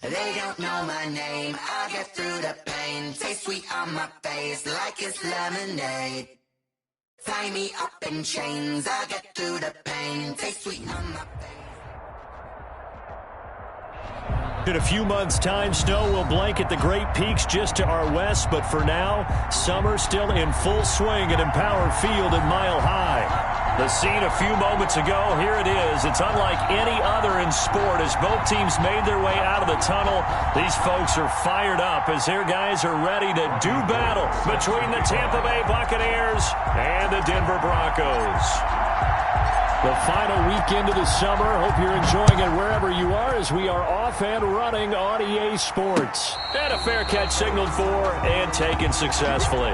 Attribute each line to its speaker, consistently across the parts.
Speaker 1: They don't know my name. I get through the pain. Taste sweet on my face like it's lemonade. Tie me up in chains. I get through the pain. Taste sweet on my face.
Speaker 2: In a few months' time, snow will blanket the Great Peaks just to our west, but for now, summer still in full swing at Empower Field at Mile High. The scene a few moments ago, here it is. It's unlike any other in sport as both teams made their way out of the tunnel. These folks are fired up as their guys are ready to do battle between the Tampa Bay Buccaneers and the Denver Broncos. The final weekend of the summer. Hope you're enjoying it wherever you are as we are off and running on EA Sports. And a fair catch signaled for and taken successfully.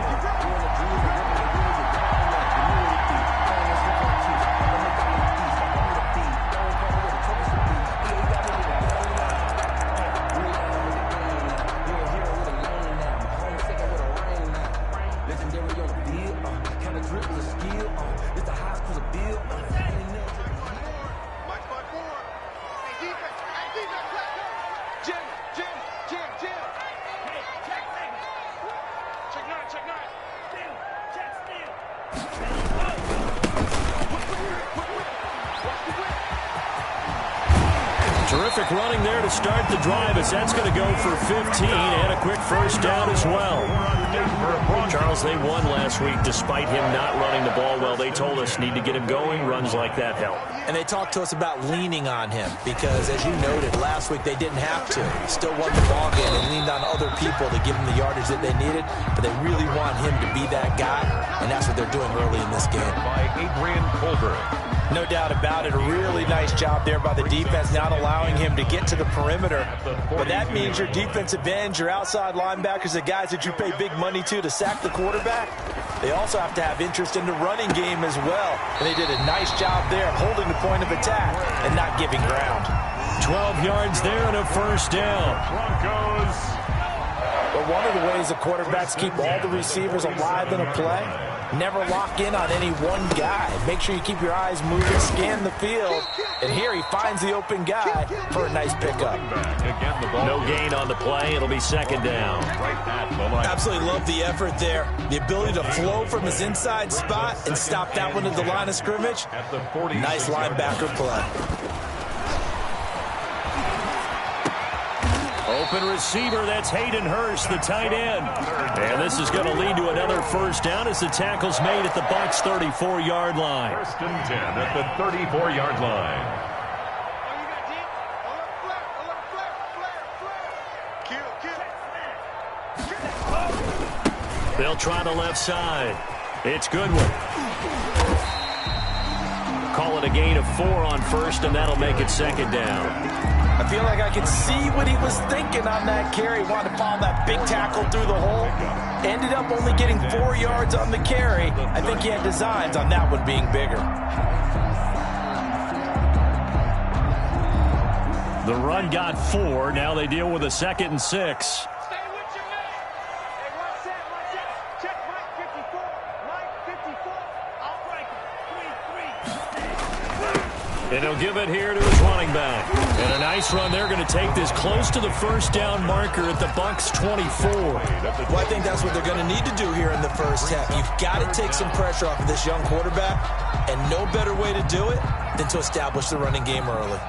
Speaker 2: Terrific running there to start the drive as that's going to go for 15 and a quick first down as well. Charles, they won last week despite him not running the ball well. They told us need to get him going. Runs like that help.
Speaker 3: And they talked to us about leaning on him because, as you noted, last week they didn't have to. Still won the ball game and leaned on other people to give him the yardage that they needed. But they really want him to be that guy, and that's what they're doing early in this game.
Speaker 4: By Adrian Colbert.
Speaker 3: No doubt about it. A really nice job there by the defense, not allowing him to get to the perimeter. But that means your defensive ends, your outside linebackers, the guys that you pay big money to sack the quarterback, they also have to have interest in the running game as well. And they did a nice job there of holding the point of attack and not giving ground.
Speaker 2: 12 yards there and a first down.
Speaker 4: Broncos.
Speaker 3: But one of the ways the quarterbacks keep all the receivers alive in a play, never lock in on any one guy. Make sure you keep your eyes moving, scan the field. And here he finds the open guy for a nice pickup.
Speaker 2: No gain on the play. It'll be second down.
Speaker 3: Absolutely love the effort there. The ability to flow from his inside spot and stop that one at the line of scrimmage. Nice linebacker play.
Speaker 2: Open receiver, that's Hayden Hurst, the tight end. And this is going to lead to another first down as the tackle's made at the Bucs' 34-yard line.
Speaker 4: First and 10 at the 34-yard line.
Speaker 2: They'll try the left side. It's Goodwin. Call it a gain of 4 on first, and that'll make it second down.
Speaker 3: I feel like I could see what he was thinking on that carry. Wanted to follow that big tackle through the hole. Ended up only getting 4 yards on the carry. I think he had designs on that one being bigger.
Speaker 2: The run got 4. Now they deal with a 2nd and 6. And he'll give it here to his running back. And a nice run. They're going to take this close to the first down marker at the Bucs' 24.
Speaker 3: Well, I think that's what they're going to need to do here in the first half. You've got to take some pressure off of this young quarterback, and no better way to do it than to establish the running game early.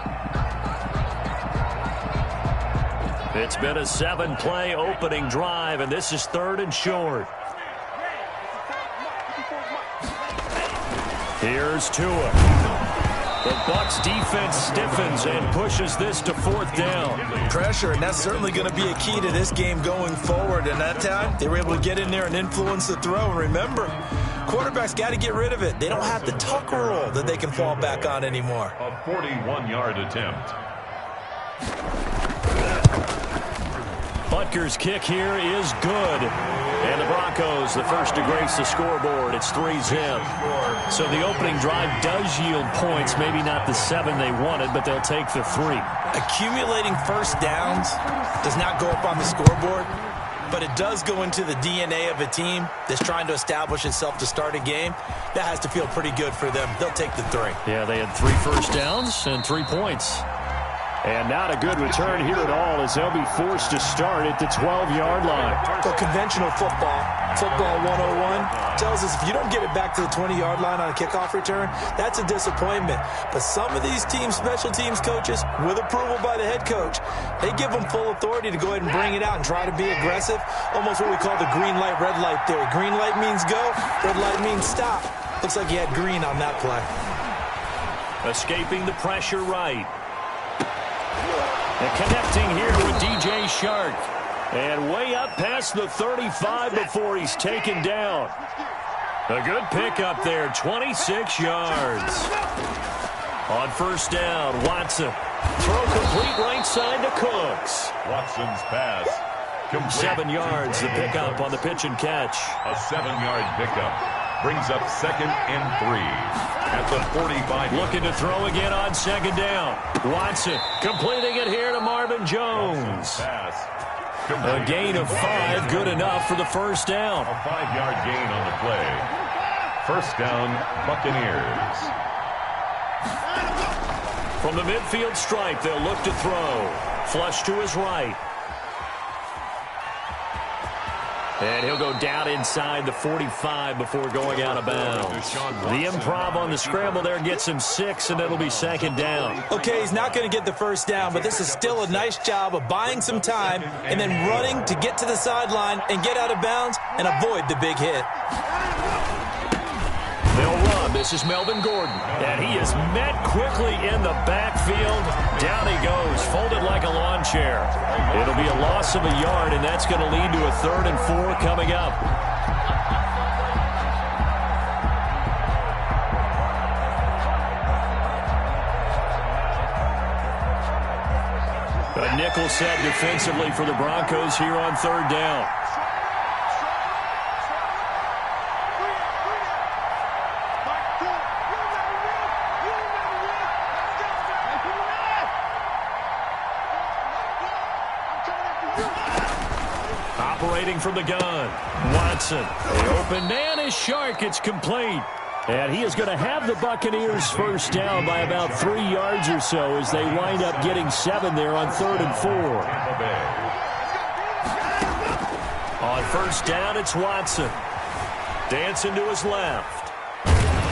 Speaker 2: It's been a 7-play opening drive, and this is 3rd and short. Here's Tua. The Bucs defense stiffens and pushes this to 4th down.
Speaker 3: Pressure, and that's certainly going to be a key to this game going forward. And that time, they were able to get in there and influence the throw. And remember, quarterbacks got to get rid of it. They don't have the tuck rule that they can fall back on anymore.
Speaker 4: A 41-yard attempt.
Speaker 2: Butker's kick here is good. And the Broncos, the first to grace the scoreboard. It's 3-zip. So the opening drive does yield points. Maybe not the 7 they wanted, but they'll take the 3.
Speaker 3: Accumulating first downs does not go up on the scoreboard, but it does go into the DNA of a team that's trying to establish itself to start a game. That has to feel pretty good for them. They'll take the 3.
Speaker 2: Yeah, they had 3 first downs and 3 points. And not a good return here at all as they'll be forced to start at the 12-yard line.
Speaker 3: So conventional football 101, tells us if you don't get it back to the 20-yard line on a kickoff return, that's a disappointment. But some of these special teams coaches, with approval by the head coach, they give them full authority to go ahead and bring it out and try to be aggressive. Almost what we call the green light, red light theory. Green light means go, red light means stop. Looks like he had green on that play.
Speaker 2: Escaping the pressure right. And connecting here with DJ Shark. And way up past the 35 before he's taken down. A good pickup there, 26 yards. On first down, Watson. Throw complete right side to Cooks.
Speaker 4: Watson's pass complete.
Speaker 2: 7 yards, the pickup on the pitch and catch.
Speaker 4: A 7-yard pickup. Brings up 2nd and 3 at the 45.
Speaker 2: Looking to throw again on second down. Watson completing it here to Marvin Jones. A gain of 5, good enough for the first down.
Speaker 4: A 5-yard gain on the play. First down, Buccaneers.
Speaker 2: From the midfield stripe, they'll look to throw. Flush to his right. And he'll go down inside the 45 before going out of bounds. The improv on the scramble there gets him 6, and it'll be second down.
Speaker 3: Okay, he's not going to get the first down, but this is still a nice job of buying some time and then running to get to the sideline and get out of bounds and avoid the big hit.
Speaker 2: They'll run. This is Melvin Gordon. And he is met quickly in the backfield. Down he goes, folded like a lawn chair. It'll be a loss of a yard, and that's going to lead to a 3rd and 4 coming up. A nickel set defensively for the Broncos here on 3rd down. Operating from the gun, Watson. The open man is Shark. It's complete. And he is going to have the Buccaneers first down by about 3 yards or so as they wind up getting 7 there on 3rd and 4. On first down, it's Watson. Dancing to his left.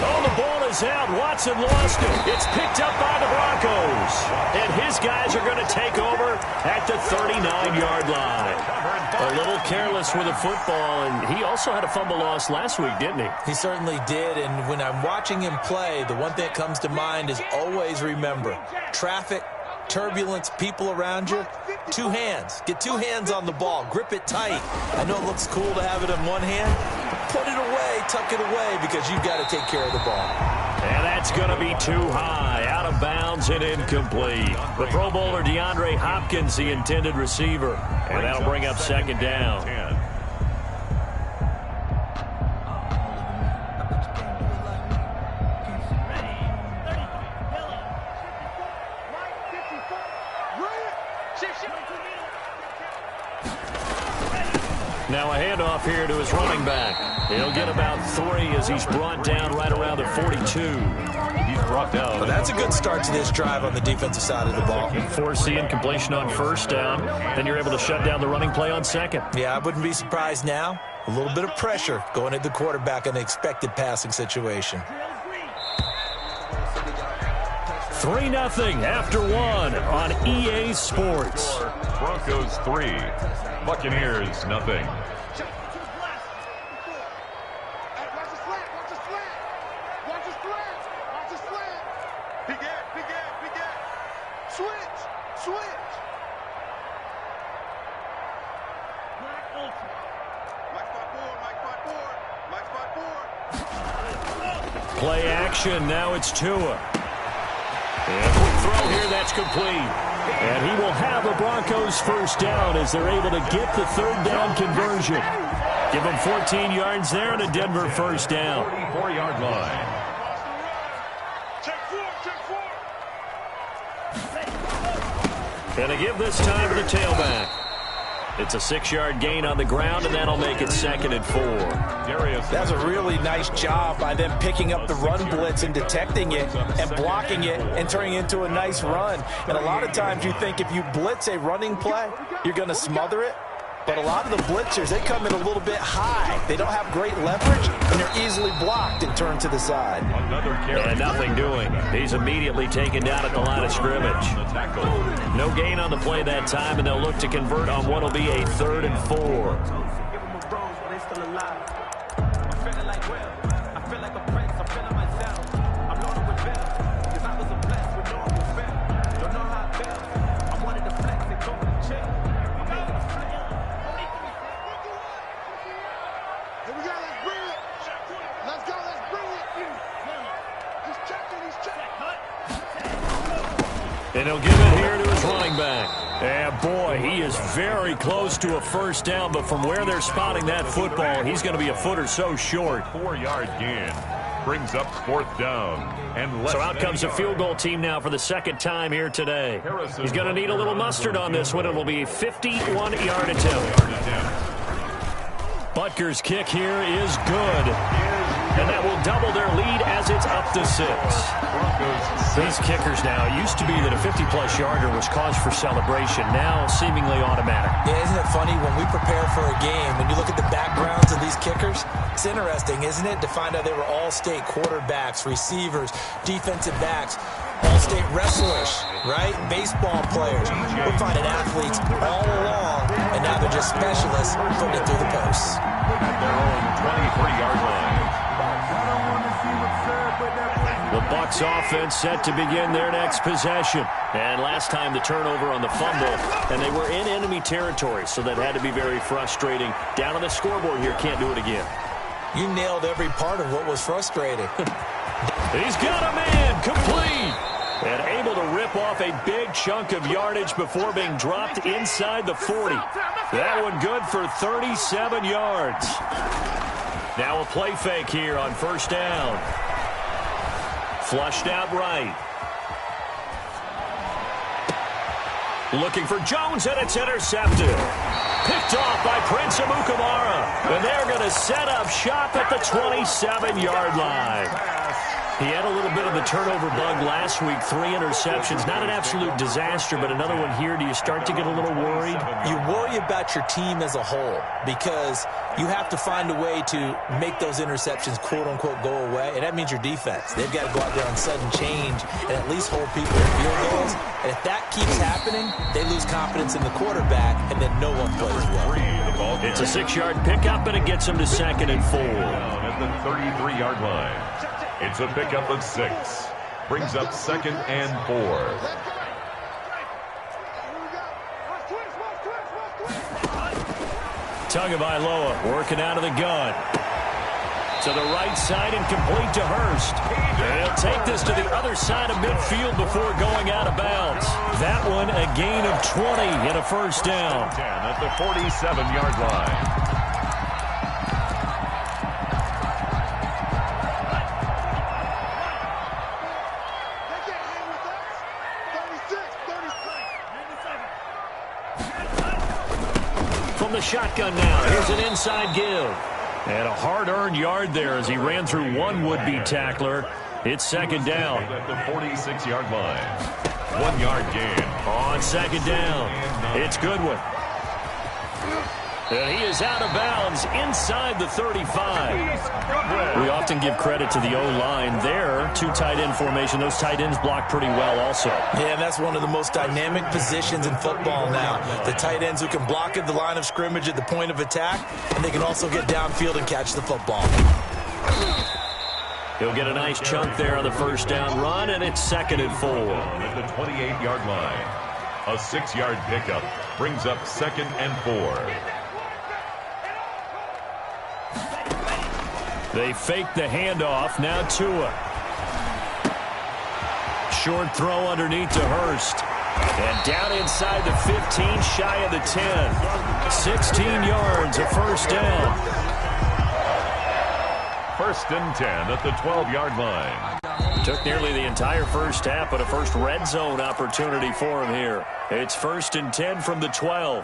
Speaker 2: Oh, the ball is out. Watson lost it. It's picked up by the Broncos. And his guys are going to take over at the 39-yard line. A little careless with the football, and he also had a fumble loss last week, didn't he?
Speaker 3: He certainly did, and when I'm watching him play, the one thing that comes to mind is always remember, traffic, turbulence, people around you, 2 hands. Get 2 hands on the ball. Grip it tight. I know it looks cool to have it in one hand. Put it away, tuck it away, because you've got to take care of the ball.
Speaker 2: And that's going to be too high, out of bounds and incomplete. The Pro Bowler DeAndre Hopkins, the intended receiver. And that'll bring up second down. Now a handoff here to his running back. He'll get about 3 as he's brought down right around the 42. He's brought down.
Speaker 3: Well, that's a good start to this drive on the defensive side of the ball.
Speaker 2: Force the incompletion on first down. Then you're able to shut down the running play on second.
Speaker 3: Yeah, I wouldn't be surprised now. A little bit of pressure going at the quarterback in the expected passing situation.
Speaker 2: 3-0 after 1 on EA Sports.
Speaker 4: Broncos 3, Buccaneers nothing.
Speaker 2: Play action, now it's Tua. And a quick throw here, that's complete. And he will have the Broncos first down as they're able to get the 3rd down conversion. Give them 14 yards there and a Denver first down.
Speaker 4: 44-yard line.
Speaker 2: Gonna give this time to the tailback. It's a 6-yard gain on the ground, and that'll make it 2nd and 4.
Speaker 3: That's a really nice job by them picking up the run blitz and detecting it and blocking it and turning it into a nice run. And a lot of times you think if you blitz a running play, you're going to smother it. But a lot of the blitzers, they come in a little bit high. They don't have great leverage, and they're easily blocked and turned to the side.
Speaker 2: And nothing doing. He's immediately taken down at the line of scrimmage. No gain on the play that time, and they'll look to convert on what will be a 3rd and 4. And he'll give it here to his running back. And boy, he is very close to a first down, but from where they're spotting that football, he's going to be a foot or so short.
Speaker 4: 4-yard gain brings up 4th down. And
Speaker 2: so out comes a field goal team now for the 2nd time here today. He's going to need a little mustard on this one. It'll be a 51-yard attempt. Butker's kick here is good. And that will double their lead as it's up to 6. These kickers now, it used to be that a 50-plus yarder was cause for celebration. Now seemingly automatic.
Speaker 3: Yeah, isn't it funny when we prepare for a game, when you look at the backgrounds of these kickers, it's interesting, isn't it, to find out they were all-state quarterbacks, receivers, defensive backs, all-state wrestlers, right? Baseball players. We're finding athletes all along, and now they're just specialists putting it through the posts.
Speaker 4: At their own 23-yard line.
Speaker 2: The Bucs offense set to begin their next possession. And last time the turnover on the fumble, and they were in enemy territory, so that had to be very frustrating. Down on the scoreboard here, can't do it again.
Speaker 3: You nailed every part of what was frustrating.
Speaker 2: He's got a man, complete. And able to rip off a big chunk of yardage before being dropped inside the 40. That one good for 37 yards. Now a play fake here on 1st down. Flushed out right. Looking for Jones, and it's intercepted. Picked off by Prince Amukamara. And they're going to set up shop at the 27-yard line. He had a little bit of the turnover bug last week, 3 interceptions. Not an absolute disaster, but another one here. Do you start to get a little worried?
Speaker 3: You worry about your team as a whole because you have to find a way to make those interceptions, quote-unquote, go away, and that means your defense. They've got to go out there on sudden change and at least hold people at field goals. And if that keeps happening, they lose confidence in the quarterback, and then no one plays well.
Speaker 2: It's a 6-yard pickup, and it gets them to 2nd and 4.
Speaker 4: At the 33-yard line. It's a pickup of 6. Brings up 2nd and 4.
Speaker 2: Tagovailoa working out of the gun. To the right side and complete to Hurst. And he'll take this to the other side of midfield before going out of bounds. That one a gain of 20 and a first down.
Speaker 4: 10 at the 47-yard line.
Speaker 2: The shotgun now. Here's an inside give. And a hard-earned yard there as he ran through one would-be tackler. It's 2nd down.
Speaker 4: At the 46-yard line. 1-yard gain.
Speaker 2: On 2nd down. It's Goodwin. And he is out of bounds inside the 35. We often give credit to the O-line there. 2 tight end formation. Those tight ends block pretty well also.
Speaker 3: Yeah, that's one of the most dynamic positions in football now. The tight ends who can block at the line of scrimmage at the point of attack, and they can also get downfield and catch the football.
Speaker 2: He'll get a nice chunk there on the first down run, and it's 2nd and 4.
Speaker 4: At the 28-yard line. A 6-yard pickup brings up 2nd and 4.
Speaker 2: They fake the handoff. Now Tua. Short throw underneath to Hurst. And down inside the 15, shy of the 10. 16 yards, a first down. 1st and 10 at the 12-yard line. Took nearly the entire first half, but a first red zone opportunity for him here. It's 1st and 10 from the 12.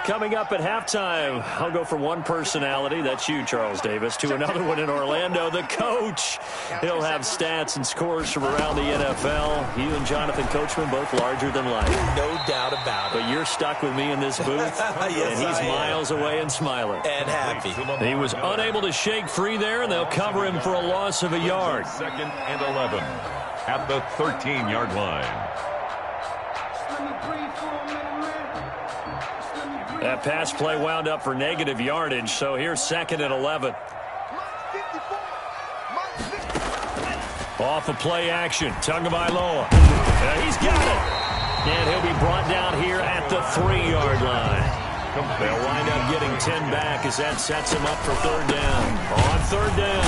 Speaker 2: Coming up at halftime, I'll go from one personality, that's you, Charles Davis, to another one in Orlando, the coach. He'll have stats and scores from around the NFL. You and Jonathan Coachman, both larger than life.
Speaker 3: No doubt about it.
Speaker 2: But you're stuck with me in this booth,
Speaker 3: Yes,
Speaker 2: and he's miles away and smiling.
Speaker 3: And happy.
Speaker 2: He was unable to shake free there, and they'll cover him for a loss of a yard.
Speaker 4: 2nd and 11 at the 13-yard line.
Speaker 2: That pass play wound up for negative yardage, so here's 2nd and 11. Off of play action, Tagovailoa. He's got it. And he'll be brought down here at the 3-yard line. They'll wind up getting 10 back as that sets him up for 3rd down. On 3rd down.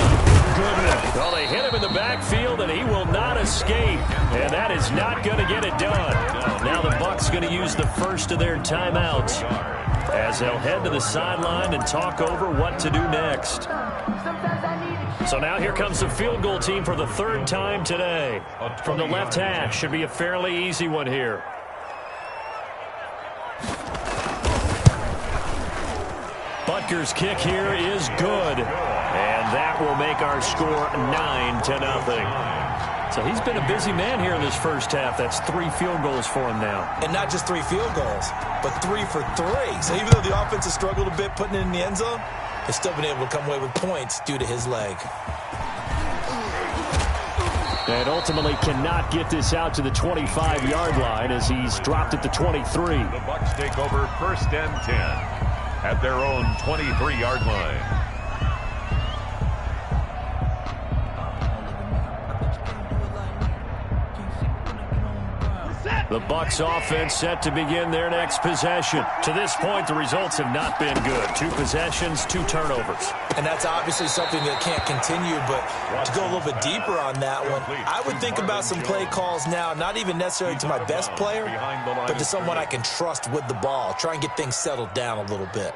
Speaker 2: Goodness. Well, they hit him in the backfield, and he will not escape. And that is not going to get it done. Now the Bucs going to use the first of their timeouts as they'll head to the sideline and talk over what to do next. So now here comes the field goal team for the 3rd time today. From the left hash, should be a fairly easy one here. Butker's kick here is good. And that will make our score 9-0. So he's been a busy man here in this first half. That's 3 field goals for him now.
Speaker 3: And not just 3 field goals, but 3 for 3. So even though the offense has struggled a bit putting it in the end zone, they've still been able to come away with points due to his leg.
Speaker 2: And ultimately cannot get this out to the 25-yard line as he's dropped at the 23.
Speaker 4: The Bucs take over 1st and 10 at their own 23-yard line.
Speaker 2: The Bucs offense set to begin their next possession. To this point, the results have not been good. 2 possessions, 2 turnovers.
Speaker 3: And that's obviously something that can't continue, but to go a little bit deeper on that one, I would think about some play calls now, not even necessarily to my best player, but to someone I can trust with the ball. Try and get things settled down a little bit.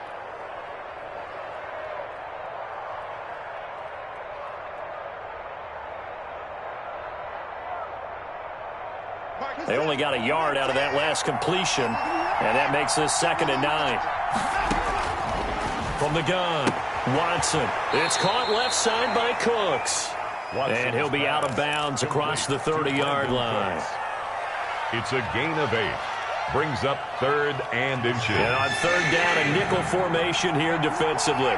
Speaker 2: They only got a yard out of that last completion, and that makes this 2nd and 9. From the gun, Watson. It's caught left side by Cooks. And he'll be out of bounds across the 30-yard line.
Speaker 4: It's a gain of 8. Brings up 3rd and inches.
Speaker 2: And on 3rd down, a nickel formation here defensively.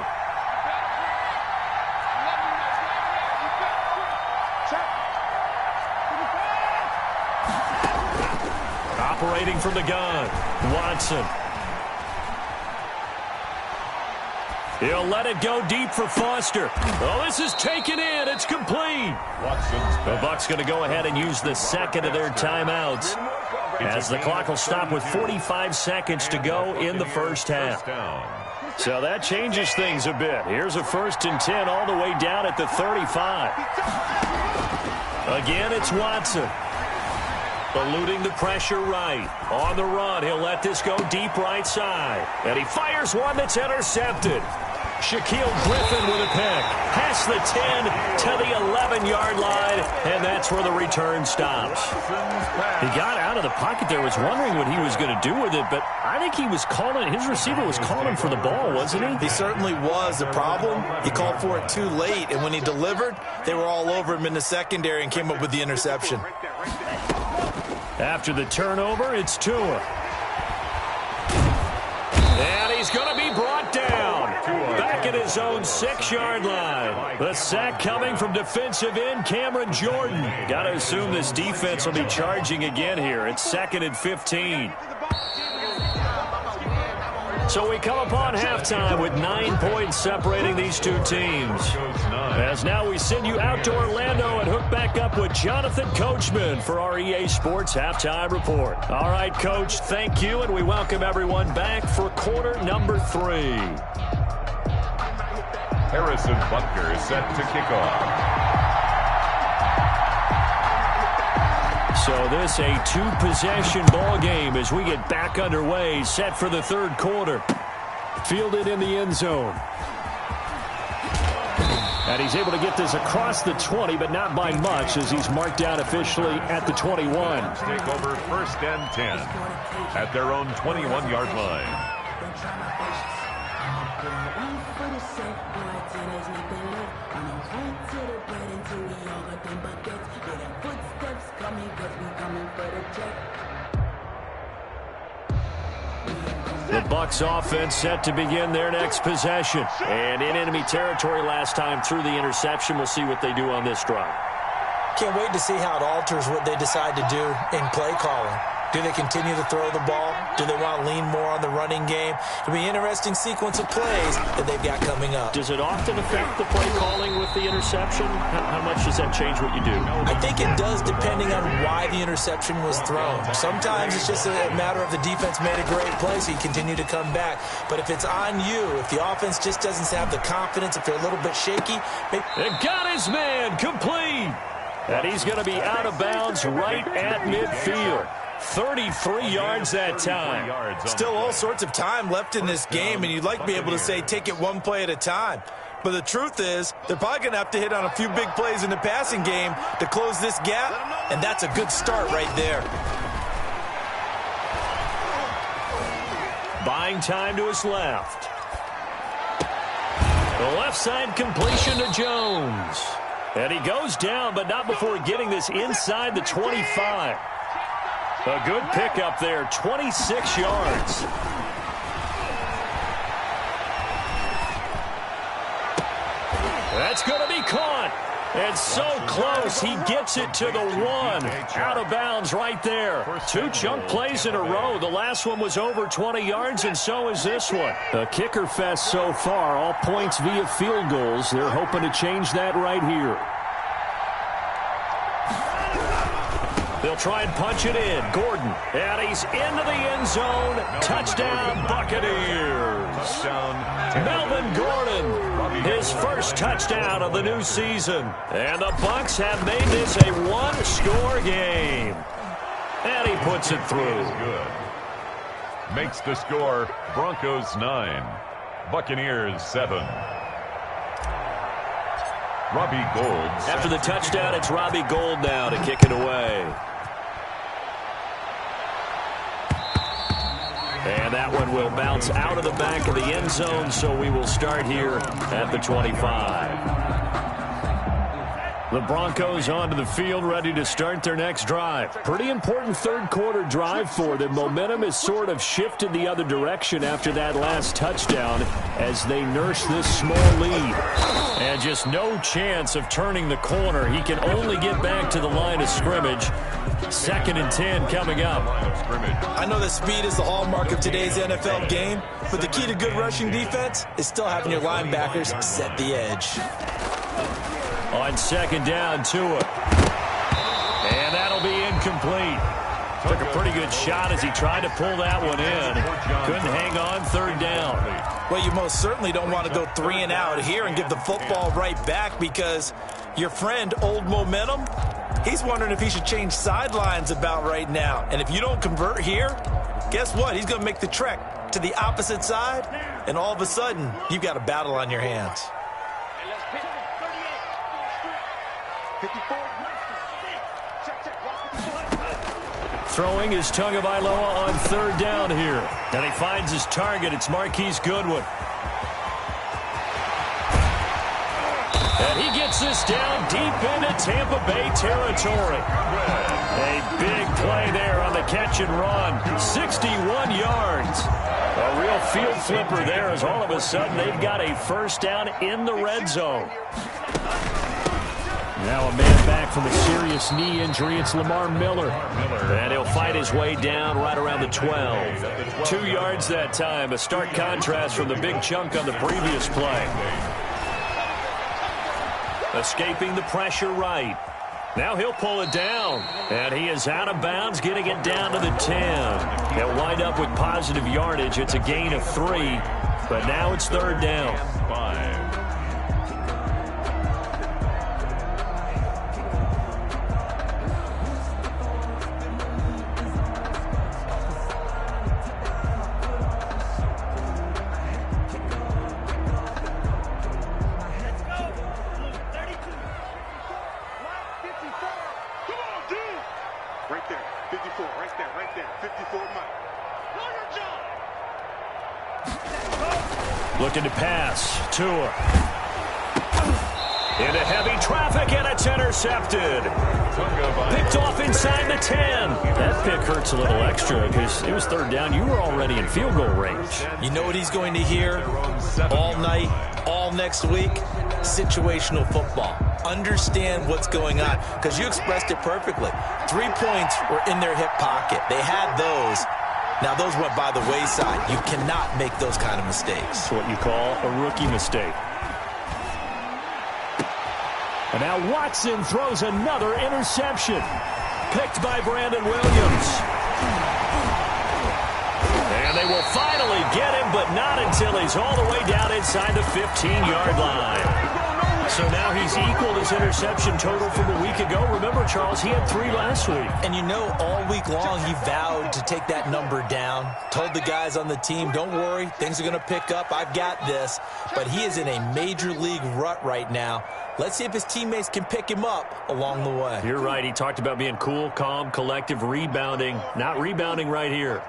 Speaker 2: Operating from the gun, Watson. He'll let it go deep for Foster. Oh, this is taken in. It's complete. The Bucs going to go ahead and use the 2nd of their timeouts as the clock will stop with 45 seconds to go in the first half. So that changes things a bit. Here's a 1st and 10 all the way down at the 35. Again, it's Watson. Eluding the pressure right. On the run, he'll let this go deep right side. And he fires one that's intercepted. Shaquille Griffin with a pick. Past the 10 to the 11-yard line, and that's where the return stops. He got out of the pocket there, was wondering what he was going to do with it, but I think he was calling, his receiver was calling for the ball, wasn't he?
Speaker 3: He certainly was. The problem, he called for it too late, and when he delivered, they were all over him in the secondary and came up with the interception.
Speaker 2: After the turnover, it's Tua. And he's going to be brought down. Back at his own 6-yard line. The sack coming from defensive end Cameron Jordan. Got to assume this defense will be charging again here. It's 2nd and 15. So we come upon halftime with 9 points separating these two teams. As now we send you out to Orlando and hook back up with Jonathan Coachman for our EA Sports Halftime Report. All right, Coach, thank you, and we welcome everyone back for quarter number 3.
Speaker 4: Harrison Butker is set to kick off.
Speaker 2: So this a 2-possession ball game as we get back underway, set for the 3rd quarter. Fielded in the end zone. And he's able to get this across the 20, but not by much as he's marked down officially at the 21.
Speaker 4: Take over 1st and 10 at their own 21-yard line.
Speaker 2: The Bucs offense set to begin their next possession. And in enemy territory last time through the interception. We'll see what they do on this drive.
Speaker 3: Can't wait to see how it alters what they decide to do in play calling. Do they continue to throw the ball? Do they want to lean more on the running game? It'll be an interesting sequence of plays that they've got coming up.
Speaker 2: Does it often affect the play calling with the interception? How much does that change what you do?
Speaker 3: I think it does, depending on why the interception was thrown. Sometimes it's just a matter of the defense made a great play, so you continue to come back. But if it's on you, if the offense just doesn't have the confidence, if they're a little bit shaky.
Speaker 2: It got his man complete. And he's going to be out of bounds right at midfield. 33 yards that time.
Speaker 3: Still all sorts of time left in this game, and you'd like to be able to say take it one play at a time. But the truth is, they're probably going to have to hit on a few big plays in the passing game to close this gap, and that's a good start right there.
Speaker 2: Buying time to his left. The left side completion to Jones. And he goes down, but not before getting this inside the 25. A good pickup there, 26 yards. That's going to be caught. And so close, he gets it to the 1. Out of bounds right there. 2 chunk plays in a row. The last one was over 20 yards, and so is this one. A kicker fest so far, all points via field goals. They're hoping to change that right here. They'll try and punch it in. Gordon, and he's into the end zone. Touchdown, Buccaneers. Melvin Gordon, his first touchdown of the new season. And the Bucs have made this a one-score game. And he puts it through.
Speaker 4: Good. Makes the score Broncos 9, Buccaneers 7. Robbie Gould.
Speaker 2: After the touchdown, it's Robbie Gould now to kick it away. And that one will bounce out of the back of the end zone, so we will start here at the 25. The Broncos onto the field, ready to start their next drive. Pretty important third-quarter drive for them. Momentum has sort of shifted the other direction after that last touchdown as they nurse this small lead. And just no chance of turning the corner. He can only get back to the line of scrimmage. 2nd and 10 coming up.
Speaker 3: I know that speed is the hallmark of today's NFL game, but the key to good rushing defense is still having your linebackers set the edge.
Speaker 2: On 2nd down, Tua. And that'll be incomplete. Took a pretty good shot as he tried to pull that one in. Couldn't hang on 3rd down.
Speaker 3: Well, you most certainly don't want to go 3 and out here and give the football right back, because your friend, Old Momentum, he's wondering if he should change sidelines about right now. And if you don't convert here, guess what? He's going to make the trek to the opposite side, and all of a sudden, you've got a battle on your hands.
Speaker 2: Throwing is Tagovailoa on 3rd down here. And he finds his target. It's Marquise Goodwin. And he gets this down deep into Tampa Bay territory. A big play there on the catch and run. 61 yards. A real field flipper there, as all of a sudden they've got a first down in the red zone. Now a man back from a serious knee injury. It's Lamar Miller. And he'll fight his way down right around the 12. 2 yards that time. A stark contrast from the big chunk on the previous play. Escaping the pressure right. Now he'll pull it down. And he is out of bounds, getting it down to the 10. He'll wind up with positive yardage. It's a gain of 3. But now it's 3rd down.
Speaker 4: 5.
Speaker 2: Looking to pass. Tua. Into heavy traffic, and it's intercepted. Picked off inside the 10. That pick hurts a little extra because it was third down. You were already in field goal range.
Speaker 3: You know what he's going to hear all night, all next week? Situational football. Understand what's going on, because you expressed it perfectly. 3 points were in their hip pocket. They had those. Now, those went by the wayside. You cannot make those kind of mistakes.
Speaker 2: It's what you call a rookie mistake. And now Watson throws another interception. Picked by Brandon Williams. And they will finally get him, but not until he's all the way down inside the 15-yard line. So now he's equaled his interception total from a week ago. Remember, Charles, he had 3 last week.
Speaker 3: And you know, all week long he vowed to take that number down. Told the guys on the team, don't worry, things are going to pick up. I've got this. But he is in a major league rut right now. Let's see if his teammates can pick him up along the way.
Speaker 2: You're right. He talked about being cool, calm, collective, rebounding. Not rebounding right here.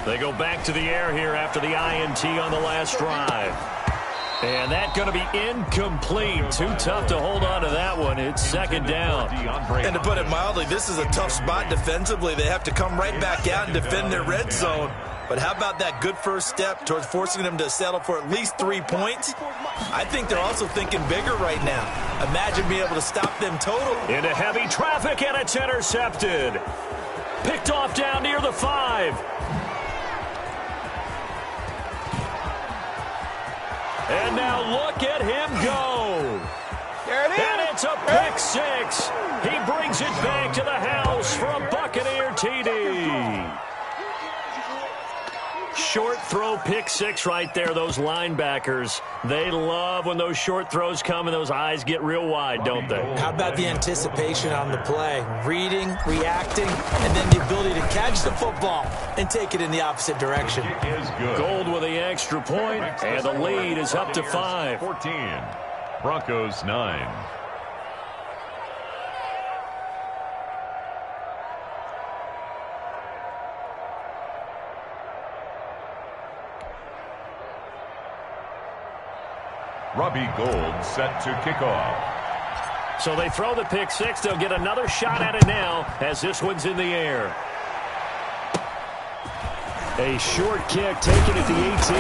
Speaker 2: They go back to the air here after the INT on the last drive. And that's going to be incomplete. Too tough to hold on to that one. It's second down.
Speaker 3: And to put it mildly, this is a tough spot defensively. They have to come right back out and defend their red zone. But how about that good first step towards forcing them to settle for at least 3 points? I think they're also thinking bigger right now. Imagine being able to stop them total.
Speaker 2: Into heavy traffic, and it's intercepted. Picked off down near the 5. And now look at him go.
Speaker 3: There it is.
Speaker 2: And it's a pick 6. He brings it back to the house for a Buccaneer TD. Short throw pick 6 right there. Those linebackers, they love when those short throws come and those eyes get real wide, don't they?
Speaker 3: How about the anticipation on the play? Reading, reacting, and then the ability to catch the football and take it in the opposite direction.
Speaker 2: Gold with the extra point, and the lead is up to 5.
Speaker 4: 14. Broncos 9. Robbie Gould set to kick off.
Speaker 2: So they throw the pick 6. They'll get another shot at it now as this one's in the air. A short kick taken at the 18.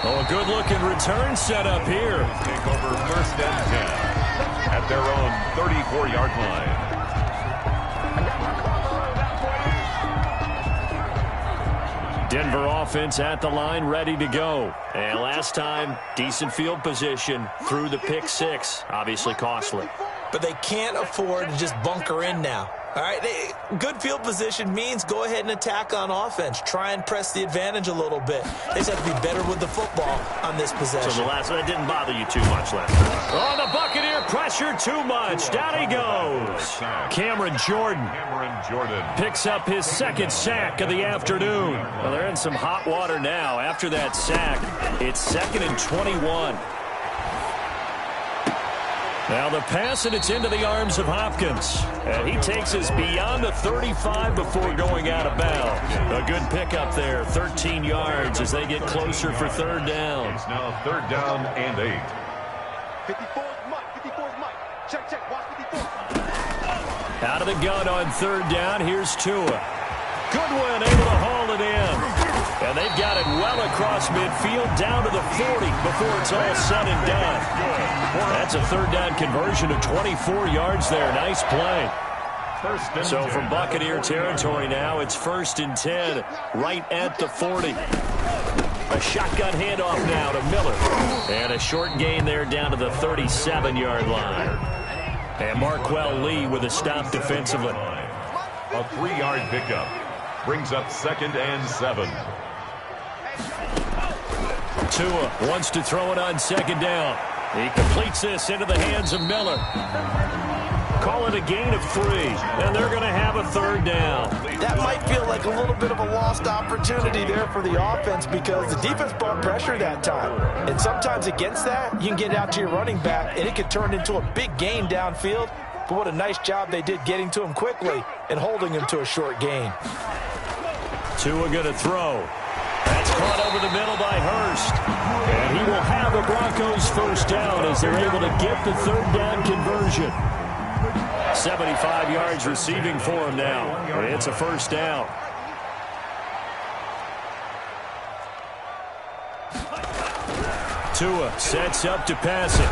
Speaker 2: Oh, a good-looking return set up here.
Speaker 4: Take over first and 10 at their own 34-yard line.
Speaker 2: Denver offense at the line, ready to go. And last time, decent field position through the pick 6. Obviously costly.
Speaker 3: But they can't afford to just bunker in now. All right, good field position means go ahead and attack on offense. Try and press the advantage a little bit. They just have to be better with the football on this possession.
Speaker 2: So the last one, that didn't bother you too much last time. Oh, the Buccaneer pressure too much. Down he goes. Cameron Jordan picks up his second sack of the afternoon. Well, they're in some hot water now. After that sack, it's 2nd and 21. Now the pass, and it's into the arms of Hopkins. And he takes us beyond the 35 before going out of bounds. A good pickup there, 13 yards as they get closer for third down.
Speaker 4: It's now 3rd down and 8.
Speaker 5: 54 is Mike. 54 is Mike. Check. Watch 54.
Speaker 2: Out of the gun on 3rd down, here's Tua. Goodwin able to haul it in. And they've got it well across midfield down to the 40 before it's all said and done. That's a 3rd down conversion of 24 yards there. Nice play. So from Buccaneer territory now, it's 1st and 10 right at the 40. A shotgun handoff now to Miller. And a short gain there down to the 37-yard line. And Marquell Lee with a stop defensively.
Speaker 4: A 3-yard pickup brings up 2nd and 7.
Speaker 2: Tua wants to throw it on 2nd down. He completes this into the hands of Miller. call it a gain of 3, and they're going to have a third down.
Speaker 3: That might feel like a little bit of a lost opportunity there for the offense because the defense brought pressure that time. And sometimes against that, you can get out to your running back, and it could turn into a big gain downfield. But what a nice job they did getting to him quickly and holding him to a short gain.
Speaker 2: Tua going to throw. That's caught over the middle by Hurst. And he will have a Broncos first down as they're able to get the third down conversion. 75 yards receiving for him now. It's a first down. Tua sets up to pass it.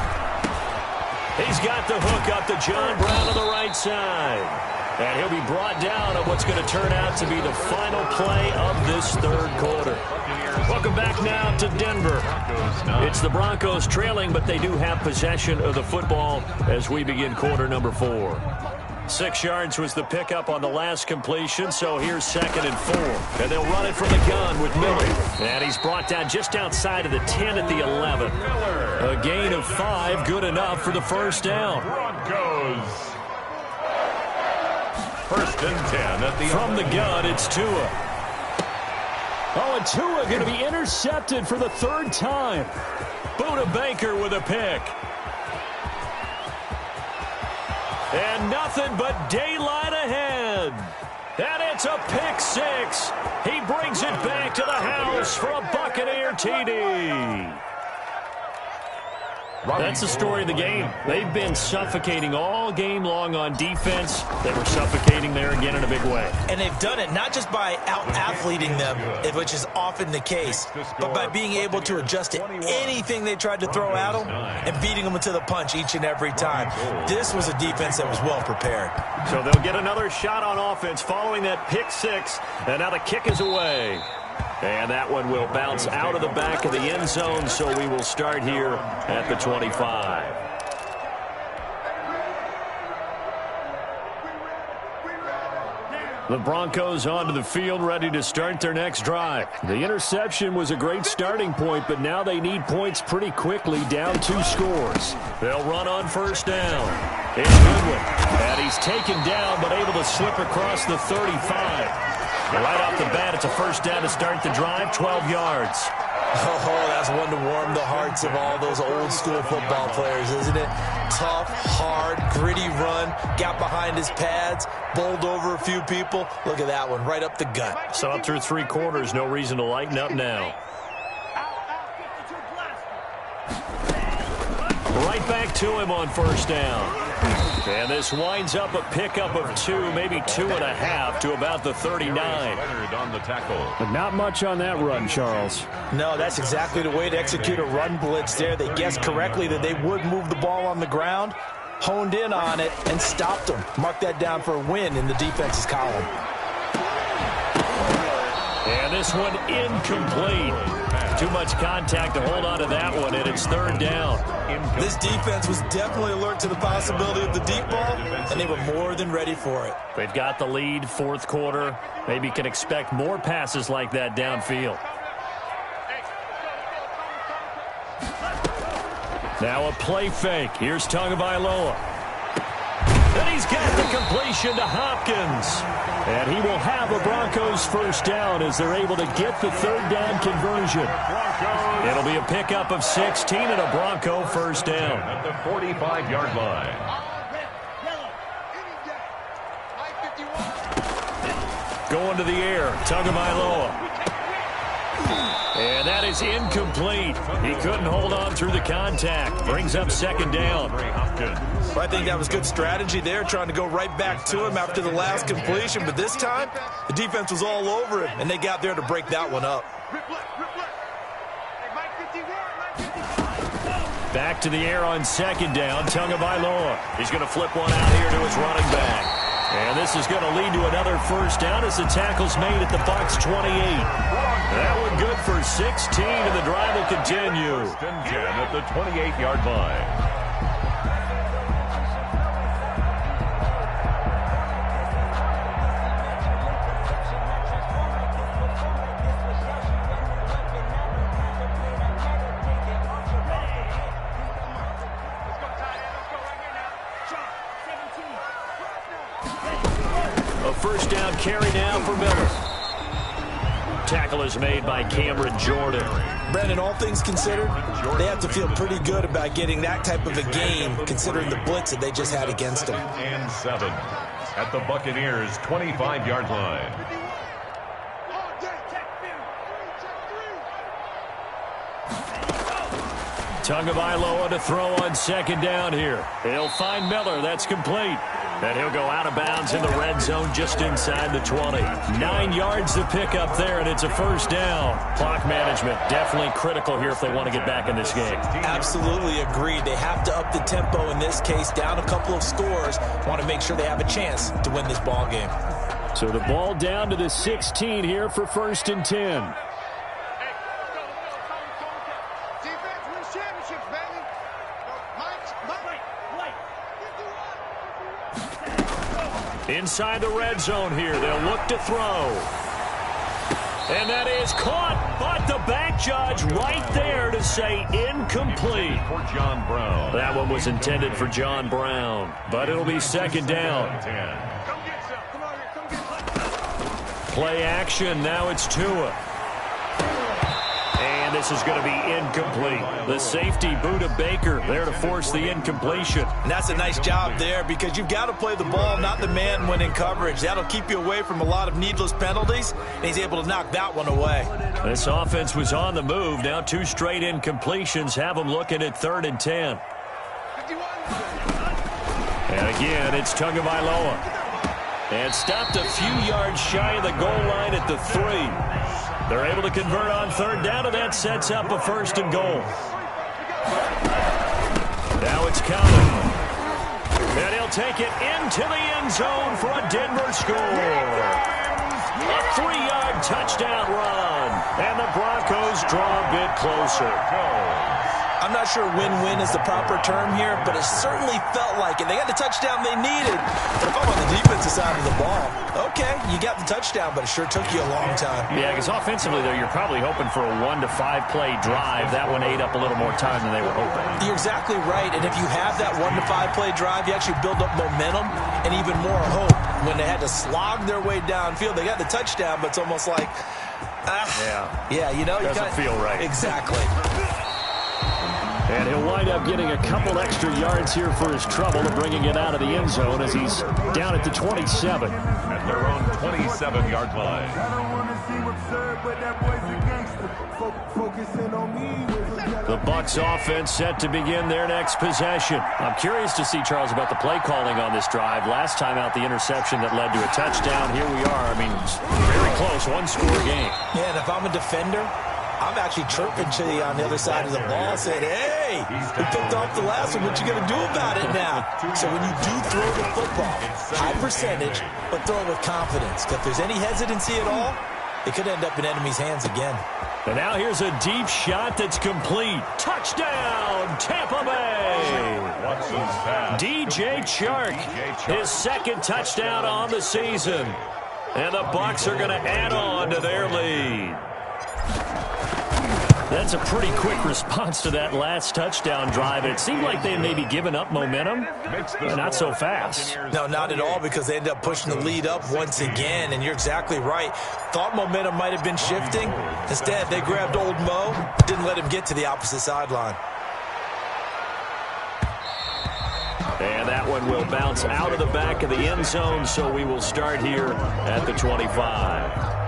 Speaker 2: He's got the hook up to John Brown on the right side. And he'll be brought down on what's going to turn out to be the final play of this third quarter. Welcome back now to Denver. It's the Broncos trailing, but they do have possession of the football as we begin quarter number 4. 6 yards was the pickup on the last completion, so here's 2nd and 4. And they'll run it from the gun with Miller. And he's brought down just outside of the 10 at the 11. A gain of 5, good enough for the first down.
Speaker 4: Broncos. First and 10 at the
Speaker 2: From the gun, it's Tua. Oh, and Tua going to be intercepted for the third time. Buda Baker with a pick. And nothing but daylight ahead. And it's a pick 6. He brings it back to the house for a Buccaneer TD. That's the story of the game. They've been suffocating all game long on defense. They were suffocating there again in a big way.
Speaker 3: And they've done it not just by out-athleting them, which is often the case, but by being able to adjust to anything they tried to throw at them and beating them to the punch each and every time. This was a defense that was well prepared.
Speaker 2: So they'll get another shot on offense following that pick 6, and now the kick is away. And that one will bounce out of the back of the end zone, so we will start here at the 25. The Broncos onto the field, ready to start their next drive. The interception was a great starting point, but now they need points pretty quickly, down 2 scores. They'll run on first down. It's Goodwin. And he's taken down, but able to slip across the 35. Right off the bat, it's a first down to start the drive, 12 yards.
Speaker 3: Oh, that's one to warm the hearts of all those old-school football players, isn't it? Tough, hard, gritty run, got behind his pads, bowled over a few people. Look at that one, right up the gut.
Speaker 2: So up through 3 quarters, no reason to lighten up now. Right back to him on first down. And this winds up a pickup of 2, maybe 2.5 to about the 39.
Speaker 4: On the tackle.
Speaker 2: But not much on that run, Charles.
Speaker 3: No, that's exactly the way to execute a run blitz there. They guessed correctly that they would move the ball on the ground, honed in on it, and stopped them. Mark that down for a win in the defense's column.
Speaker 2: And this one incomplete. Too much contact to hold on to that one, and it's third down.
Speaker 3: This defense was definitely alert to the possibility of the deep ball, and they were more than ready for it.
Speaker 2: They've got the lead, fourth quarter. Maybe can expect more passes like that downfield. Now a play fake. Here's Tagovailoa. And he's got the completion to Hopkins. And he will have a Broncos first down as they're able to get the third down conversion. It'll be a pickup of 16 and a Bronco first down.
Speaker 4: At the 45-yard line.
Speaker 2: Going to the air, Tagovailoa. And that is incomplete. He couldn't hold on through the contact. Brings up second down.
Speaker 3: I think that was good strategy there, trying to go right back to him after the last completion. But this time, the defense was all over him, and they got there to break that one up.
Speaker 2: Back to the air on second down, Tagovailoa. He's going to flip one out here to his running back. And this is going to lead to another first down as the tackle's made at the Bucs 28. That one good for 16, and the drive will continue.
Speaker 4: First and 10 at the 28-yard line.
Speaker 2: down carry now for Miller. Tackle is made by Cameron Jordan.
Speaker 3: Brandon, all things considered, they have to feel pretty good about getting that type of a game, considering the blitz that they just had against them.
Speaker 4: And 7 at the Buccaneers' 25-yard line.
Speaker 2: Tagovailoa to throw on second down here. He'll find Miller. That's complete. And he'll go out of bounds in the red zone just inside the 20. 9 yards to pick up there, and it's a first down. Clock management definitely critical here if they want to get back in this game.
Speaker 3: Absolutely agreed. They have to up the tempo in this case, down a couple of scores. Want to make sure they have a chance to win this ball game.
Speaker 2: So the ball down to the 16 here for 1st and 10. Inside the red zone here. They'll look to throw. And that is caught, but the back judge right there to say incomplete.
Speaker 4: For John Brown.
Speaker 2: That one was intended for John Brown, but it'll be second down. Play action. Now it's Tua. And this is going to be incomplete. The safety, Budda Baker, there to force the incompletion.
Speaker 3: And that's a nice job there because you've got to play the ball, not the man when in coverage. That'll keep you away from a lot of needless penalties, and he's able to knock that one away.
Speaker 2: This offense was on the move. Now 2 straight incompletions have them looking at 3rd and 10. And again, it's Tagovailoa. And stopped a few yards shy of the goal line at the 3. They're able to convert on 3rd down, and that sets up a 1st and goal. Now it's coming. And he'll take it into the end zone for a Denver score. A 3-yard touchdown run. And the Broncos draw a bit closer.
Speaker 3: I'm not sure win-win is the proper term here, but it certainly felt like it. They got the touchdown they needed. But if I'm on the defensive side of the ball, okay, you got the touchdown, but it sure took you a long time.
Speaker 2: Yeah, because offensively, though, you're probably hoping for a 1 to 5 play drive. That one ate up a little more time than they were hoping.
Speaker 3: You're exactly right, and if you have that 1 to 5 play drive, you actually build up momentum and even more hope. When they had to slog their way downfield, they got the touchdown, but it's almost like, yeah, you know.
Speaker 2: Doesn't feel right.
Speaker 3: Exactly.
Speaker 2: And he'll wind up getting a couple extra yards here for his trouble and bringing it out of the end zone as he's down at the 27.
Speaker 4: At their own 27-yard line.
Speaker 2: The Bucs offense set to begin their next possession. I'm curious to see, Charles, about the play calling on this drive. Last time out, the interception that led to a touchdown. Here we are. I mean, very close, 1-score game.
Speaker 3: Yeah, and if I'm a defender, I'm actually chirping to you on the other side of the ball saying, hey, we picked off the last one. What you going to do about it now? So when you do throw the football, high percentage, but throw it with confidence. If there's any hesitancy at all, it could end up in enemy's hands again.
Speaker 2: And now here's a deep shot that's complete. Touchdown, Tampa Bay. DJ Chark, his 2nd touchdown on the season. And the Bucs are going to add on to their lead. That's a pretty quick response to that last touchdown drive. It seemed like they had maybe given up momentum. Not so fast.
Speaker 3: No, not at all, because they ended up pushing the lead up once again, and you're exactly right. Thought momentum might have been shifting. Instead, they grabbed old Mo, didn't let him get to the opposite sideline.
Speaker 2: And that one will bounce out of the back of the end zone, so we will start here at the 25.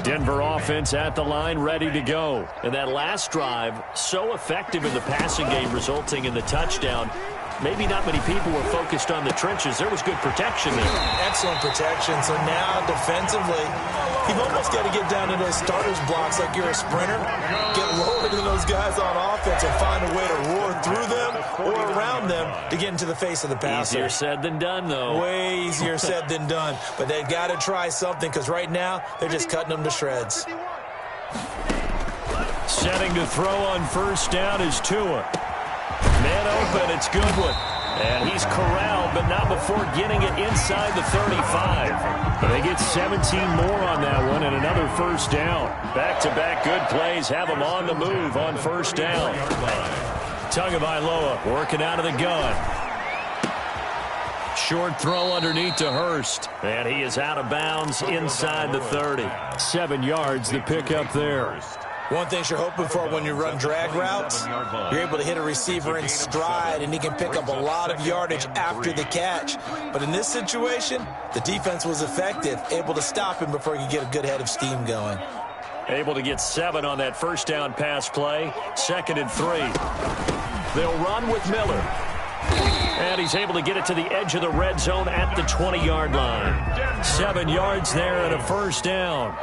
Speaker 2: Denver offense at the line, ready to go. And that last drive, so effective in the passing game, resulting in the touchdown. Maybe not many people were focused on the trenches. There was good protection there.
Speaker 3: Excellent protection. So now, defensively, you've almost got to get down to those starters blocks like you're a sprinter. Get lower than those guys on offense and find a way to roar through them or around them to get into the face of the passer.
Speaker 2: Easier said than done, though.
Speaker 3: Way easier said than done. But they've got to try something, because right now, they're just cutting them to shreds.
Speaker 2: Setting to throw on 1st down is Tua. Man open, it's Goodwin. And he's corralled, but not before getting it inside the 35. But they get 17 more on that one and another first down. Back-to-back good plays have them on the move on first down. Tagovailoa working out of the gun. Short throw underneath to Hurst. And he is out of bounds inside the 30. 7 yards, the pickup there.
Speaker 3: One thing you're hoping for when you run drag routes, you're able to hit a receiver in stride, and he can pick up a lot of yardage after the catch. But in this situation, the defense was effective, able to stop him before he could get a good head of steam going.
Speaker 2: Able to get 7 on that first down pass play. 2nd and 3. They'll run with Miller. And he's able to get it to the edge of the red zone at the 20-yard line. 7 yards there and a first down.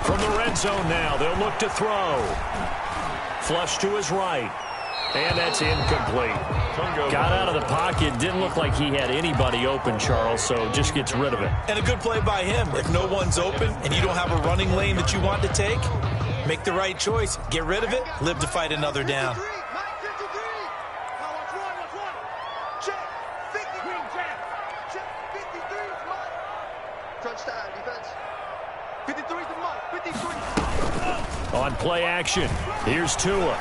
Speaker 2: From the red zone now, they'll look to throw. Flush to his right. And that's incomplete. Got out of the pocket. Didn't look like he had anybody open, Charles, so just gets rid of it.
Speaker 3: And a good play by him. If no one's open and you don't have a running lane that you want to take, make the right choice. Get rid of it. Live to fight another down.
Speaker 2: On play action, here's Tua.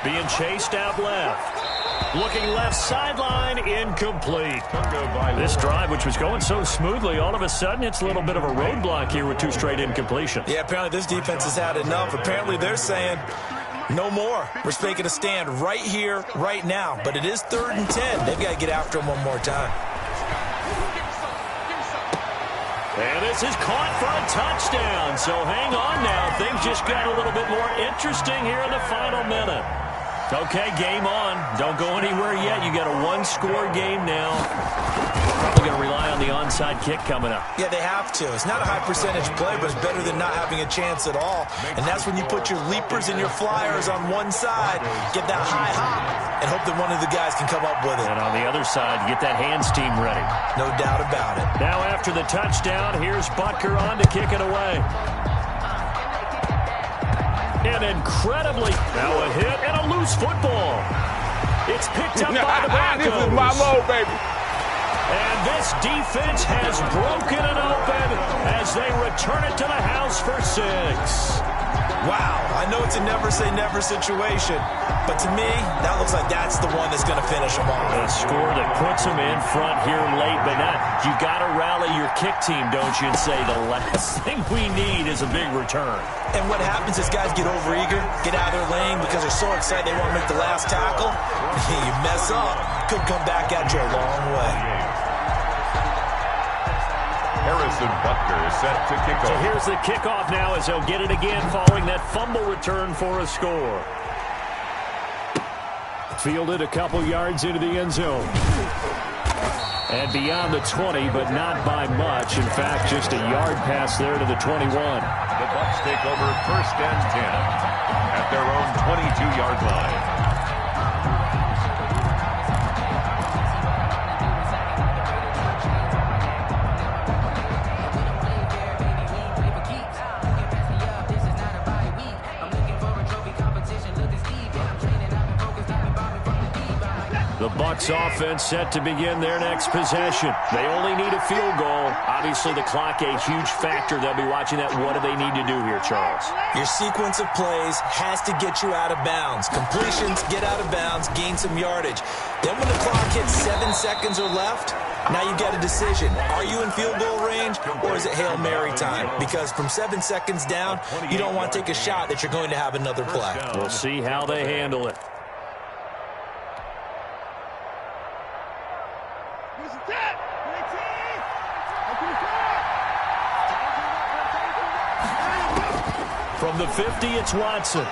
Speaker 2: Being chased out left. Looking left sideline, incomplete. This drive, which was going so smoothly, all of a sudden it's a little bit of a roadblock here with 2 straight incompletions.
Speaker 3: Yeah, apparently this defense has had enough. Apparently they're saying no more. We're making a stand right here, right now. But it is 3rd and 10. They've got to get after him one more time.
Speaker 2: And this is caught for a touchdown. So hang on now. Things just got a little bit more interesting here in the final minute. Okay, game on. Don't go anywhere yet. You got a 1-score game now. Probably going to rely on the onside kick coming up.
Speaker 3: Yeah, they have to. It's not a high percentage play, but it's better than not having a chance at all. And that's when you put your leapers and your flyers on one side, get that high hop, and hope that one of the guys can come up with it.
Speaker 2: And on the other side, get that hands team ready.
Speaker 3: No doubt about it.
Speaker 2: Now after the touchdown, here's Butker on to kick it away. And incredibly, now a hit and a loose football. It's picked up by the Broncos.
Speaker 6: This is my mode, baby.
Speaker 2: And this defense has broken it open as they return it to the house for 6.
Speaker 3: Wow, I know it's a never-say-never situation, but to me, that looks like that's the one that's going to finish them off.
Speaker 2: A score that puts them in front here late, but not. You got to rally your kick team, don't you, and say the last thing we need is a big return.
Speaker 3: And what happens is guys get overeager, get out of their lane because they're so excited they want to make the last tackle. You mess up, could come back at you a long way.
Speaker 4: Harrison Butker is set to kick off.
Speaker 2: So here's the kickoff now as they'll get it again following that fumble return for a score. Fielded a couple yards into the end zone. And beyond the 20, but not by much. In fact, just a yard pass there to the 21.
Speaker 4: The Bucs take over 1st and 10 at their own 22-yard line.
Speaker 2: The Bucs offense set to begin their next possession. They only need a field goal. Obviously, the clock a huge factor. They'll be watching that. What do they need to do here, Charles?
Speaker 3: Your sequence of plays has to get you out of bounds. Completions, get out of bounds, gain some yardage. Then when the clock hits 7 seconds or left, now you get a decision. Are you in field goal range or is it Hail Mary time? Because from 7 seconds down, you don't want to take a shot that you're going to have another play.
Speaker 2: We'll see how they handle it. From the 50, it's Watson.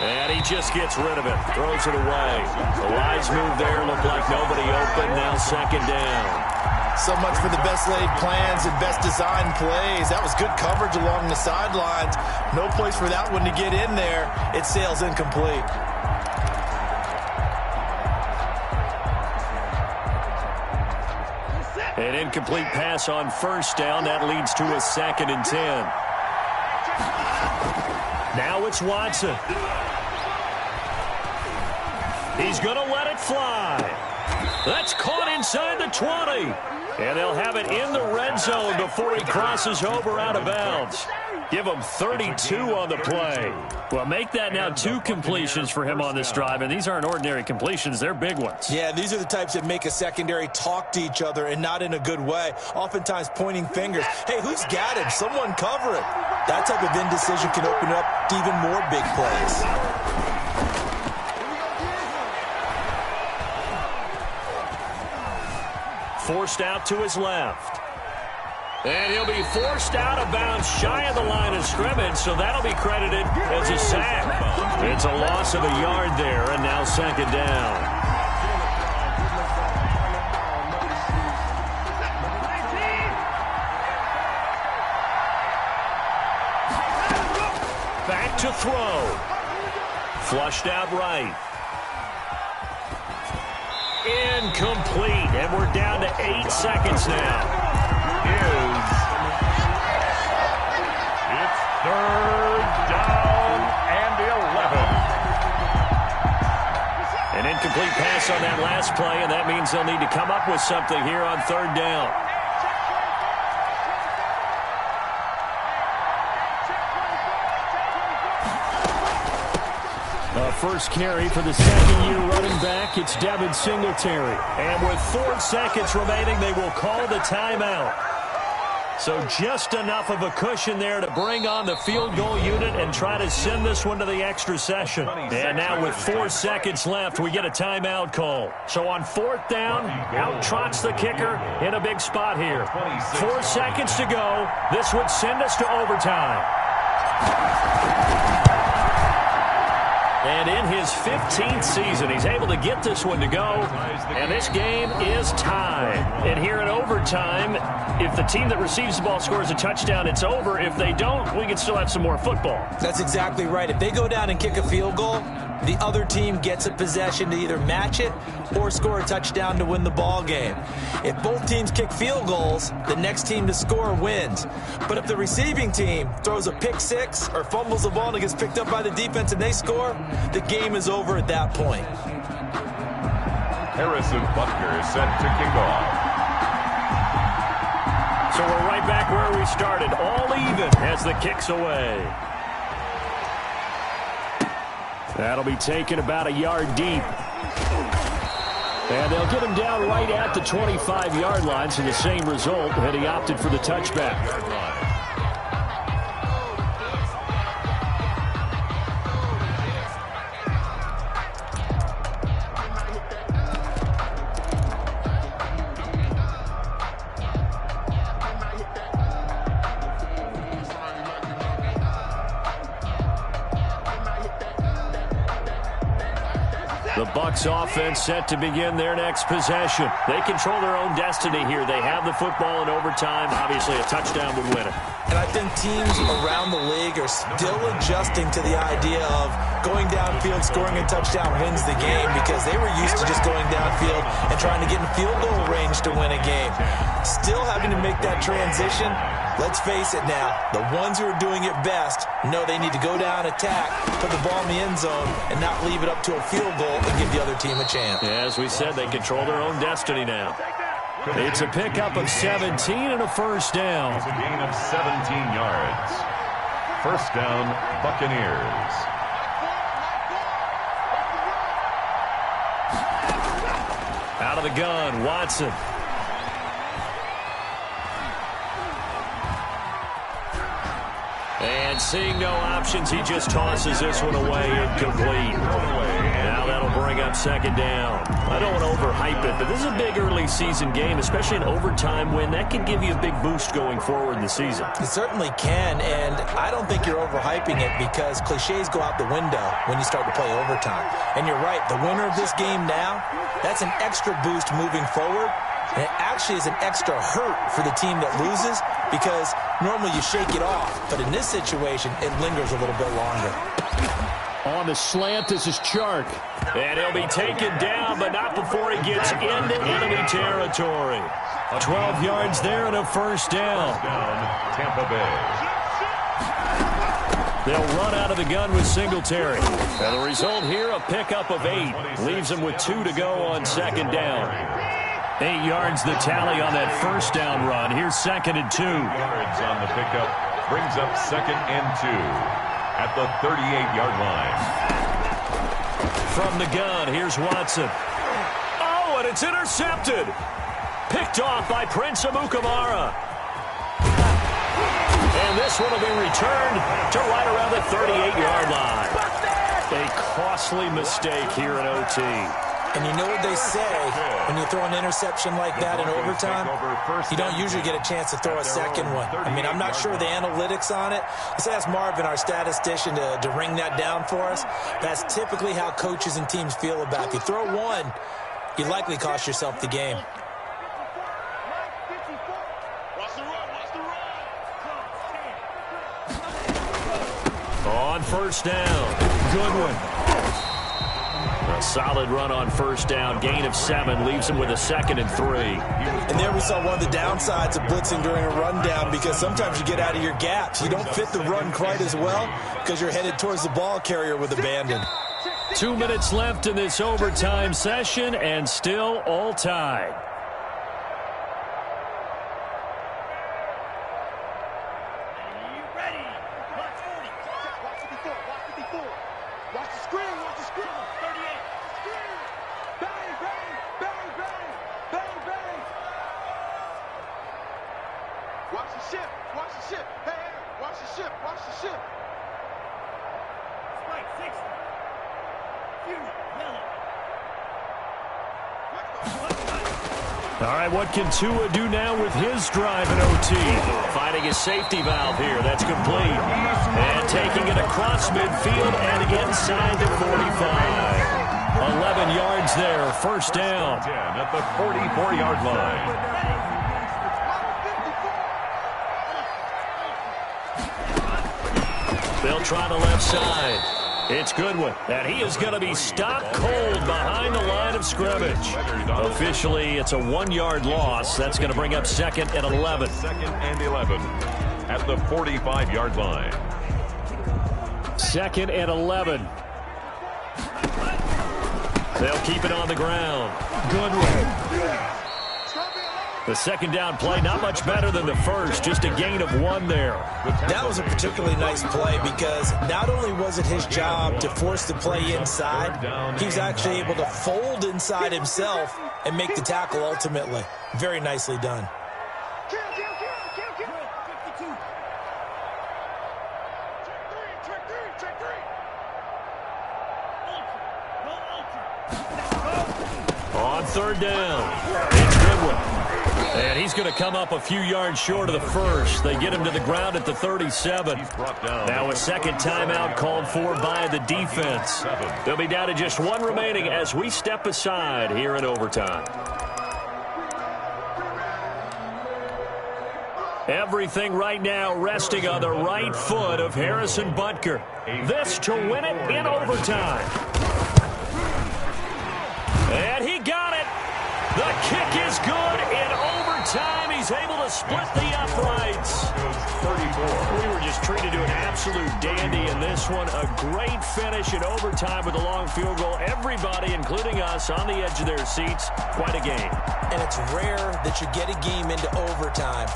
Speaker 2: And he just gets rid of it. Throws it away. The wise move there. Looked like nobody open. Now 2nd down.
Speaker 3: So much for the best laid plans and best designed plays. That was good coverage along the sidelines. No place for that one to get in there. It sails incomplete.
Speaker 2: An incomplete pass on 1st down. That leads to a 2nd and 10. Now it's Watson. He's going to let it fly. That's caught inside the 20. And they'll have it in the red zone before he crosses over out of bounds. Give him 32 on the play. Well, make that now 2 completions for him on this drive, and these aren't ordinary completions. They're big ones.
Speaker 3: Yeah, these are the types that make a secondary talk to each other and not in a good way, oftentimes pointing fingers. Hey, who's got him? Someone cover it. That type of indecision can open up to even more big plays.
Speaker 2: Forced out to his left. And he'll be forced out of bounds shy of the line of scrimmage, so that'll be credited as a sack. It's a loss of a yard there, and now second down. Back to throw. Flushed out right. Incomplete, and we're down to 8 seconds now.
Speaker 4: It's third down and 11.
Speaker 2: An incomplete pass on that last play, and that means they'll need to come up with something here on third down. First carry for the second-year running back. It's Devin Singletary. And with 4 seconds remaining, they will call the timeout. So just enough of a cushion there to bring on the field goal unit and try to send this one to the extra session. And now with 4 seconds left, we get a timeout call. So on 4th down, out trots the kicker in a big spot here. 4 seconds to go. This would send us to overtime. And in his 15th season, he's able to get this one to go. And this game is tied. And here in overtime, if the team that receives the ball scores a touchdown, it's over. If they don't, we can still have some more football.
Speaker 3: That's exactly right. If they go down and kick a field goal, the other team gets a possession to either match it or score a touchdown to win the ball game. If both teams kick field goals, the next team to score wins. But if the receiving team throws a pick six or fumbles the ball and it gets picked up by the defense and they score, the game is over at that point.
Speaker 4: Harrison Butker is set to kick off.
Speaker 2: So we're right back where we started, all even as the kick's away. That'll be taken about a yard deep. And they'll get him down right at the 25-yard line, so the same result, and he opted for the touchback. The Bucs offense set to begin their next possession. They control their own destiny here. They have the football in overtime. Obviously, a touchdown would win it.
Speaker 3: And I think teams around the league are still adjusting to the idea of going downfield, scoring a touchdown wins the game, because they were used to just going downfield and trying to get in field goal range to win a game. Still having to make that transition. Let's face it now, the ones who are doing it best know they need to go down, attack, put the ball in the end zone, and not leave it up to a field goal and give the other team a chance.
Speaker 2: Yeah, as we said, they control their own destiny now. It's a pickup of 17 and a first down.
Speaker 4: It's a gain of 17 yards. First down, Buccaneers.
Speaker 2: Out of the gun, Watson. And seeing no options, he just tosses this one away, incomplete. Now that'll bring up second down. I don't want to overhype it, but this is a big early season game, especially an overtime win. That can give you a big boost going forward in the season.
Speaker 3: It certainly can, and I don't think you're overhyping it, because cliches go out the window when you start to play overtime. And you're right, the winner of this game now, that's an extra boost moving forward. And it actually is an extra hurt for the team that loses, because normally you shake it off. But in this situation, it lingers a little bit longer.
Speaker 2: On the slant, this is Chark. And he'll be taken down, but not before he gets into enemy territory. 12 yards there and a first down.
Speaker 4: Tampa Bay.
Speaker 2: They'll run out of the gun with Singletary. And the result here, a pickup of 8. Leaves them with 2 to go on second down. 8 yards the tally on that first down run. Here's 2nd and 2.
Speaker 4: Yards on the pickup brings up 2nd and 2 at the 38-yard line.
Speaker 2: From the gun, here's Watson. Oh, and it's intercepted. Picked off by Prince Amukamara. And this one will be returned to right around the 38-yard line. A costly mistake here in OT.
Speaker 3: And you know what they say, when you throw an interception like that in overtime, you don't usually get a chance to throw a second one. I mean, I'm not sure the analytics on it. Let's ask Marvin, our statistician, to ring that down for us. That's typically how coaches and teams feel about it. If you throw one, you likely cost yourself the game.
Speaker 2: On first down, Goodwin. A solid run on first down. Gain of 7 leaves him with a 2nd and 3.
Speaker 3: And there we saw one of the downsides of blitzing during a rundown, because sometimes you get out of your gaps. You don't fit the run quite as well because you're headed towards the ball carrier with abandon.
Speaker 2: 2 minutes left in this overtime session, and still all tied. All right, what can Tua do now with his drive in OT? Finding his safety valve here. That's complete. And taking it across midfield and inside the 45. 11 yards there, first down.
Speaker 4: At the 44-yard line.
Speaker 2: They'll try the left side. It's Goodwin, and he is going to be stopped cold behind the line of scrimmage. Officially, it's a 1-yard loss. That's going to bring up 2nd and 11.
Speaker 4: 2nd and 11 at the 45-yard line.
Speaker 2: 2nd and 11. They'll keep it on the ground. Goodwin. The second down play, not much better than the first, just a gain of 1 there.
Speaker 3: That was a particularly nice play, because not only was it his job to force the play inside, he was actually able to fold inside himself and make the tackle ultimately. Very nicely done.
Speaker 2: On third down, it's Goodwin. And he's going to come up a few yards short of the first. They get him to the ground at the 37. Now a second timeout called for by the defense. They'll be down to just 1 remaining as we step aside here in overtime. Everything right now resting on the right foot of Harrison Butker. This to win it in overtime. And he got it. The kick is good in overtime. He's able to split the uprights. 34. We were just treated to an absolute dandy in this one. A great finish in overtime with a long field goal. Everybody, including us, on the edge of their seats. Quite a game.
Speaker 3: And it's rare that you get a game into overtime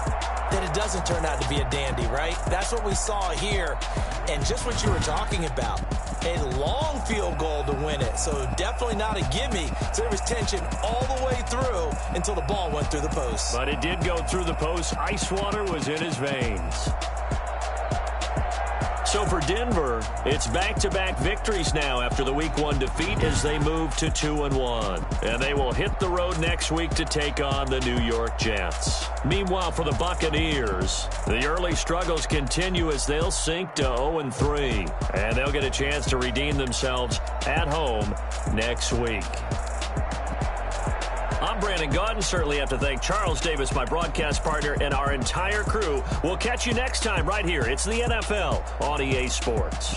Speaker 3: that it doesn't turn out to be a dandy, right? That's what we saw here. And just what you were talking about, a long field goal to win it. So definitely not a gimme. So there was tension all the way through until the ball went through the post.
Speaker 2: But it did go through the post. Ice water was in his veins. So for Denver, it's back-to-back victories now after the Week 1 defeat as they move to 2-1. And they will hit the road next week to take on the New York Jets. Meanwhile, for the Buccaneers, the early struggles continue as they'll sink to 0-3. And they'll get a chance to redeem themselves at home next week. I'm Brandon Gaudin. Certainly have to thank Charles Davis, my broadcast partner, and our entire crew. We'll catch you next time right here. It's the NFL on EA Sports.